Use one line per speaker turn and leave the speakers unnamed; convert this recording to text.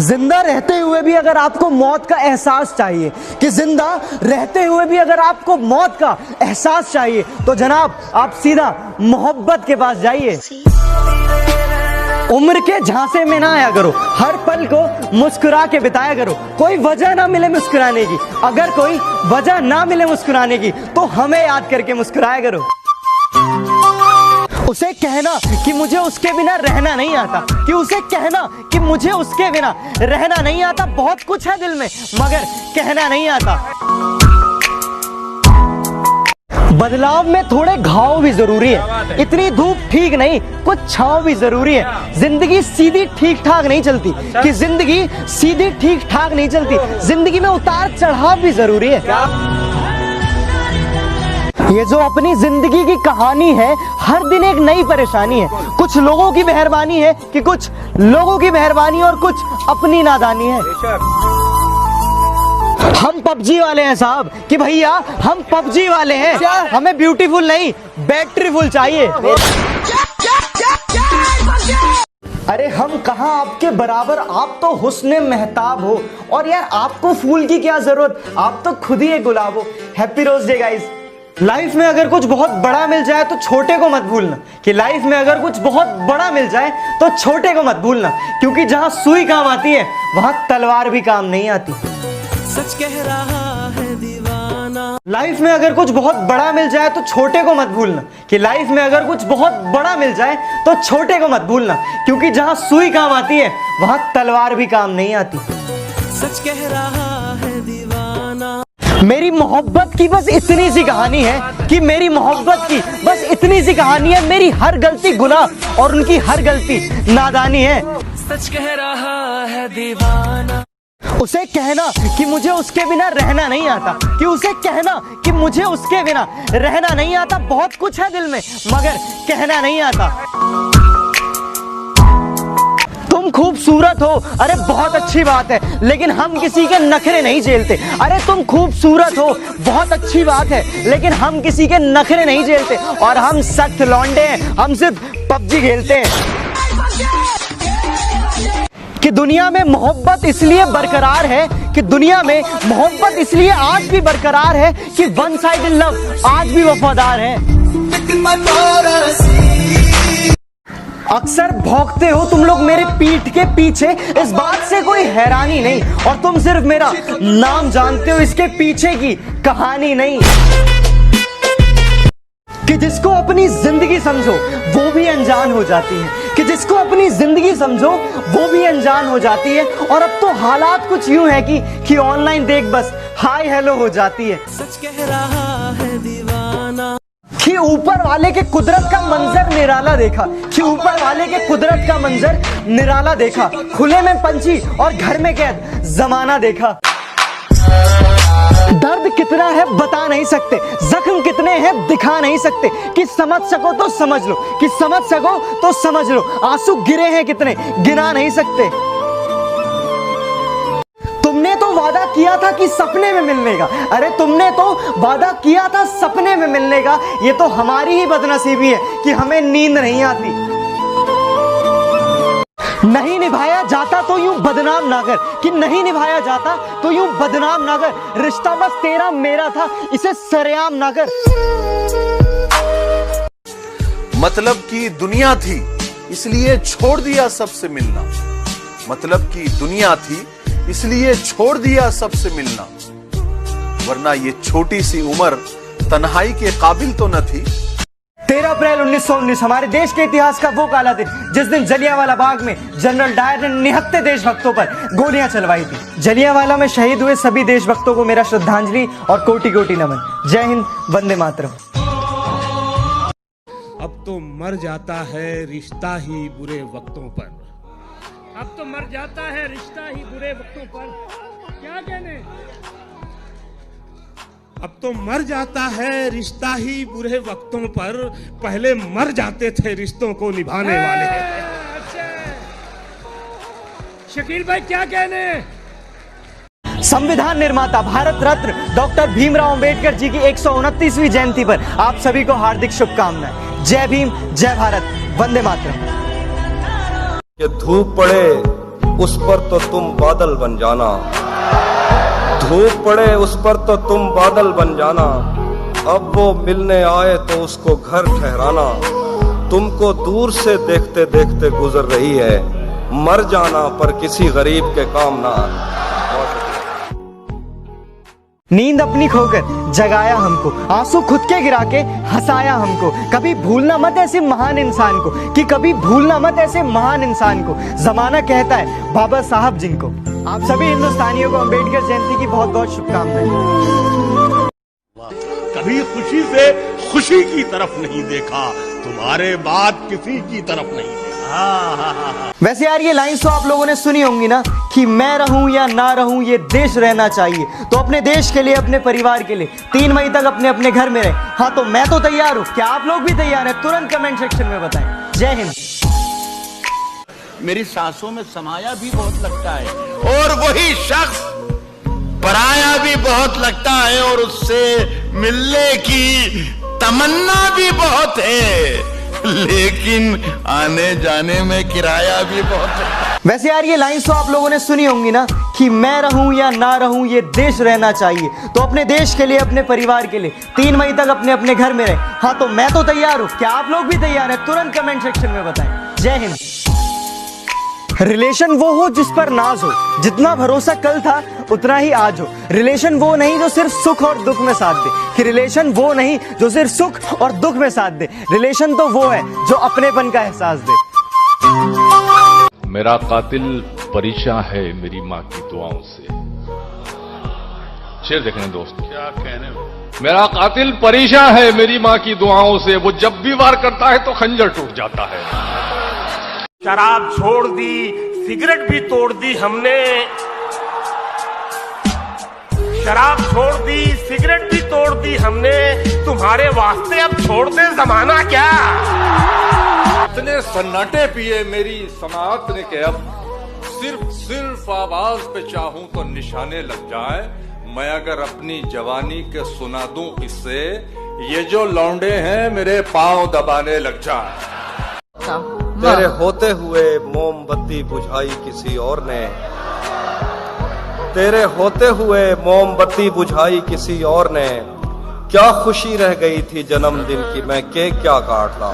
जिंदा रहते हुए भी अगर आपको मौत का एहसास चाहिए, कि जिंदा रहते हुए भी अगर आपको मौत का एहसास चाहिए, तो जनाब आप सीधा मोहब्बत के पास जाइए। उम्र के झांसे में ना आया करो, हर पल को मुस्कुरा के बिताया करो। कोई वजह ना मिले मुस्कुराने की, अगर कोई वजह ना मिले मुस्कुराने की, तो हमें याद करके मुस्कुराया करो। उसे कहना कि मुझे उसके बिना रहना नहीं आता, कि उसे कहना कि मुझे उसके बिना रहना नहीं आता। बहुत कुछ है दिल में मगर कहना नहीं आता। बदलाव में थोड़े घाव भी जरूरी है, इतनी धूप ठीक नहीं, कुछ छांव भी जरूरी है। जिंदगी सीधी ठीक ठाक नहीं चलती, कि जिंदगी सीधी ठीक ठाक नहीं चलती। जिंदगी में उतार चढ़ाव भी जरूरी है। ये जो अपनी जिंदगी की कहानी है, हर दिन एक नई परेशानी है। कुछ लोगों की मेहरबानी है, कि कुछ लोगों की मेहरबानी और कुछ अपनी नादानी है। हम पबजी वाले हैं साहब, कि भैया हम पबजी वाले हैं। हमें ब्यूटीफुल नहीं, बैटरीफुल चाहिए। अरे हम कहाँ आपके बराबर, आप तो हुस्ने महताब हो। और यार आपको फूल की क्या जरूरत, आप तो खुद ही एक गुलाब हो। Happy rose day guys. Life में अगर कुछ बहुत बड़ा मिल जाए तो छोटे को मत भूलना, कि लाइफ में अगर कुछ बहुत बड़ा मिल जाए तो छोटे को मत भूलना, क्योंकि जहां सुई काम आती है वहां तलवार भी काम नहीं आती।
सच कह रहा है दीवाना।
लाइफ में अगर कुछ बहुत बड़ा मिल जाए तो छोटे को मत भूलना, कि लाइफ में अगर कुछ बहुत बड़ा मिल जाए तो छोटे को मत भूलना, क्योंकि जहां सुई काम आती है वहां तलवार भी काम नहीं आती।
सच कह रहा है दीवाना।
मेरी मोहब्बत की बस इतनी सी कहानी है, कि मेरी मोहब्बत की बस इतनी सी कहानी है। मेरी हर गलती गुनाह और उनकी हर गलती नादानी है।
सच कह रहा है दीवाना।
उसे कहना कि मुझे उसके बिना रहना नहीं आता, कि उसे कहना कि मुझे उसके बिना रहना नहीं आता। बहुत कुछ है दिल में मगर कहना नहीं आता। तुम खूबसूरत हो, अरे बहुत अच्छी बात है, लेकिन हम किसी के नखरे नहीं झेलते। अरे तुम खूबसूरत हो, बहुत अच्छी बात है, लेकिन हम किसी के नखरे नहीं झेलते। और हम सख्त लौंडे हैं, हम सिर्फ पबजी खेलते हैं। कि दुनिया में मोहब्बत इसलिए बरकरार है, कि दुनिया में मोहब्बत इसलिए आज भी बरकरार है, कि वन साइडेड लव आज भी वफादार है। अक्सर भौंकते हो तुम लोग मेरे पीठ के पीछे, इस बात से कोई हैरानी नहीं। और तुम सिर्फ मेरा नाम जानते हो, इसके पीछे की कहानी नहीं। कि जिसको अपनी जिंदगी समझो वो भी अनजान हो जाती है, कि जिसको अपनी जिंदगी समझो वो भी अनजान हो जाती है। और अब तो हालात कुछ यूं है कि ऑनलाइन देख बस हाय हेलो हो जाती है।
सच कह रहा है दीवाना।
कि ऊपर वाले के कुदरत का मंजर निराला देखा, कि ऊपर वाले के कुदरत का मंजर निराला देखा। खुले में पंछी और घर में कैद जमाना देखा। दर्द कितना है बता नहीं सकते, जख्म कितने हैं दिखा नहीं सकते। कि समझ सको तो समझ लो, कि समझ सको तो समझ लो। आंसू गिरे हैं कितने गिना नहीं सकते। तुमने तो वादा किया था कि सपने में मिलने का, अरे तुमने तो वादा किया था सपने में मिलने का। ये तो हमारी ही बदनसीबी है कि हमें नींद नहीं आती। नहीं निभाया जाता तो यूं बदनाम ना कर, कि नहीं निभाया जाता तो यूं बदनाम ना कर। रिश्ता बस तेरा मेरा था, इसे सरेआम ना कर।
मतलब की दुनिया थी इसलिए छोड़ दिया सबसे मिलना। मतलब की दुनिया थी इसलिए छोड़ दिया सबसे मिलना, वरना ये छोटी सी उम्र तन्हाई के काबिल तो न थी।
13 अप्रैल 1919 हमारे देश के इतिहास का वो काला दिन, जिस दिन जलियांवाला बाग में जनरल डायर ने निहत्थे देशभक्तों पर गोलियां चलवाई थी। जलियांवाला में शहीद हुए सभी देशभक्तों को मेरा श्रद्धांजलि और कोटि कोटि नमन। जय हिंद, वंदे मातरम।
अब तो मर जाता है रिश्ता ही बुरे वक्तों पर।
अब तो मर जाता है रिश्ता ही बुरे वक्तों पर। क्या कहने?
अब तो मर जाता है रिश्ता ही बुरे वक्तों पर। पहले मर जाते थे रिश्तों को निभाने वाले।
अच्छा शकील भाई क्या कहने?
संविधान निर्माता भारत रत्न डॉक्टर भीमराव अंबेडकर जी की 129वीं जयंती पर आप सभी को हार्दिक शुभकामनाएं। जय भीम, जय भारत, वंदे मातरम।
कि धूप पड़े
उस पर तो तुम बादल बन जाना, धूप पड़े उस पर तो तुम बादल बन जाना। अब वो मिलने आए तो उसको घर ठहराना, तुमको दूर से देखते देखते गुजर रही है, मर जाना पर किसी गरीब के काम ना आना।
नींद अपनी खोकर जगाया हमको, आंसू खुद के गिरा के हंसाया हमको। कभी भूलना मत ऐसे महान इंसान को, कि कभी भूलना मत ऐसे महान इंसान को। जमाना कहता है बाबा साहब जिनको। आप सभी हिंदुस्तानियों को अम्बेडकर जयंती की बहुत बहुत शुभकामनाएं।
कभी खुशी से खुशी की तरफ नहीं देखा, तुम्हारे बाद किसी की तरफ नहीं देखा।
वैसे यार ये लाइंस तो आप लोगों ने सुनी होंगी ना, कि मैं रहूं या ना रहूं ये देश रहना चाहिए। तो अपने देश के लिए, अपने परिवार के लिए 3 मई तक अपने अपने घर में रहे। हाँ तो मैं तो तैयार हूं, क्या आप लोग भी तैयार हैं? तुरंत कमेंट सेक्शन में बताएं। जय हिंद।
मेरी सांसों में समाया भी बहुत लगता है, और वही शख्स पराया भी बहुत लगता है, और उससे मिलने की तमन्ना भी बहुत है, लेकिन आने जाने में किराया भी बहुत है।
वैसे यार ये लाइंस तो आप लोगों ने सुनी होंगी ना, कि मैं रहूं या ना रहूं ये देश रहना चाहिए। तो अपने देश के लिए, अपने परिवार के लिए 3 मई तक अपने अपने घर में रहे। हाँ तो मैं तो तैयार हूं, क्या आप लोग भी तैयार हैं? तुरंत कमेंट सेक्शन में बताएं। जय हिंद। रिलेशन वो हो जिस पर नाज हो, जितना भरोसा कल था उतना ही आज हो। रिलेशन वो नहीं जो सिर्फ सुख और दुख में साथ दे, कि रिलेशन वो नहीं जो सिर्फ सुख और दुख में साथ दे। रिलेशन तो वो है जो अपनेपन का एहसास दे।
मेरा कातिल परीक्षा है मेरी माँ की दुआओं से। शेर देखने दोस्त,
क्या कहने में?
मेरा कातिल परीक्षा है मेरी माँ की दुआओं से, वो जब भी वार करता है तो खंजर टूट जाता है।
शराब छोड़ दी, सिगरेट भी तोड़ दी हमने, शराब छोड़ दी, सिगरेट भी तोड़ दी हमने, तुम्हारे वास्ते अब छोड़ दे जमाना क्या?
इतने सन्नाटे पिए मेरी समाअत ने कि अब सिर्फ आवाज पे चाहूं तो निशाने लग जाए। मैं अगर अपनी जवानी के सुना दूं किससे, ये जो लौंडे हैं मेरे पांव दबाने लग जाए।
तेरे होते हुए मोमबत्ती बुझाई किसी और ने, तेरे होते हुए मोमबत्ती बुझाई किसी और ने। क्या खुशी रह गई थी जन्मदिन की, मैं केक क्या काटता।